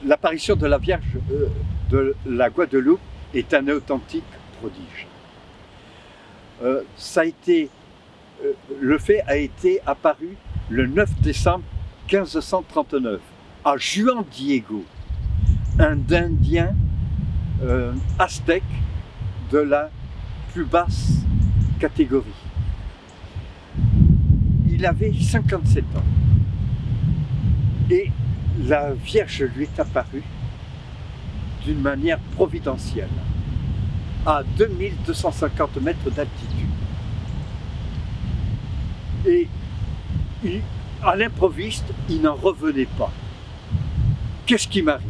l'apparition de la Vierge de la Guadeloupe est un authentique prodige. Le fait a été apparu le 9 décembre 1539 à Juan Diego, un Indien aztèque de la plus basse catégorie. Il avait 57 ans et la Vierge lui est apparue d'une manière providentielle à 2250 mètres d'altitude. Et à l'improviste, il n'en revenait pas. Qu'est-ce qui m'arrive?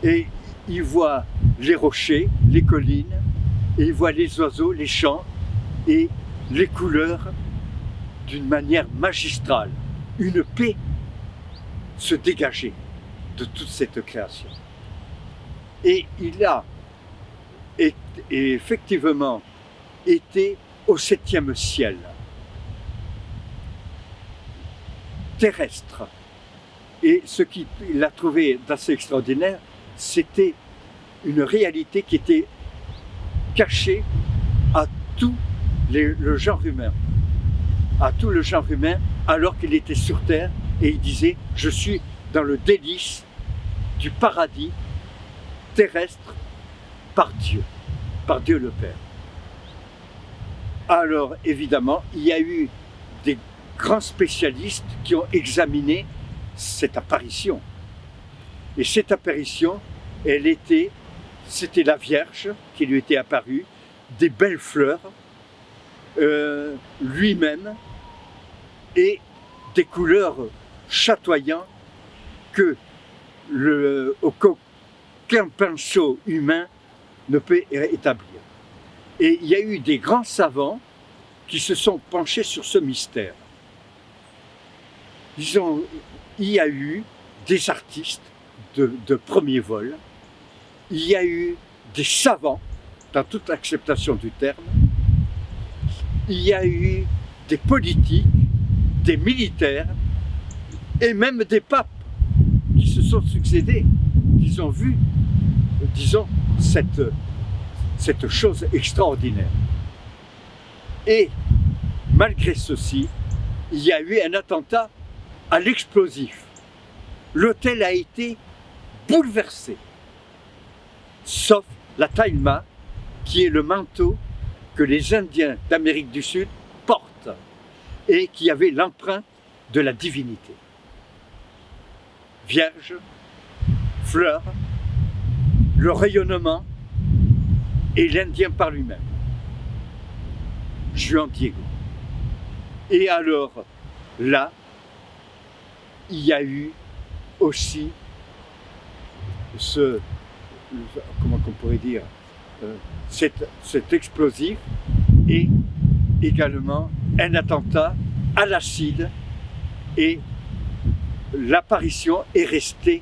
Et il voit les rochers, les collines, et il voit les oiseaux, les chants et les couleurs d'une manière magistrale. Une paix se dégageait de toute cette création. Et il a effectivement été au 7e ciel terrestre. Et ce qu'il a trouvé d'assez extraordinaire, c'était une réalité qui était cachée à tout le genre humain. À tout le genre humain, alors qu'il était sur terre et il disait « Je suis dans le délice du paradis terrestre par Dieu le Père ». Alors évidemment, il y a eu des grands spécialistes qui ont examiné cette apparition. Et cette apparition, c'était la Vierge qui lui était apparue, des belles fleurs, lui-même, et des couleurs chatoyantes qu'aucun pinceau humain ne peut établir. Et il y a eu des grands savants qui se sont penchés sur ce mystère. Il y a eu des artistes de premier vol, il y a eu des savants, dans toute l'acceptation du terme, il y a eu des politiques, des militaires et même des papes qui se sont succédés, qui ont vu, disons, cette chose extraordinaire. Et malgré ceci, il y a eu un attentat à l'explosif. L'hôtel a été bouleversé, sauf la taïma, qui est le manteau que les Indiens d'Amérique du Sud portent et qui avait l'empreinte de la divinité. Vierge, fleurs, le rayonnement et l'Indien par lui-même. Juan Diego. Et alors, là, il y a eu aussi comment on pourrait dire, cet explosif et également un attentat à l'acide, et l'apparition est restée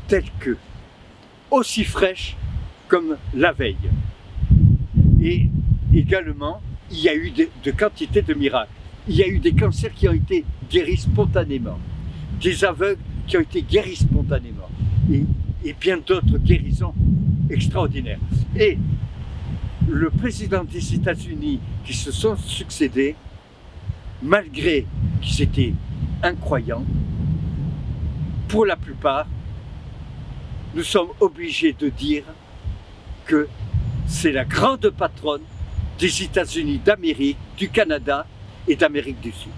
telle que, aussi fraîche comme la veille. Et également, il y a eu de quantités de miracles. Il y a eu des cancers qui ont été guéris spontanément, des aveugles qui ont été guéris spontanément, et bien d'autres guérisons extraordinaires. Et le président des États-Unis qui se sont succédés, malgré qu'ils étaient incroyants, pour la plupart, nous sommes obligés de dire que c'est la grande patronne des États-Unis d'Amérique, du Canada et d'Amérique du Sud.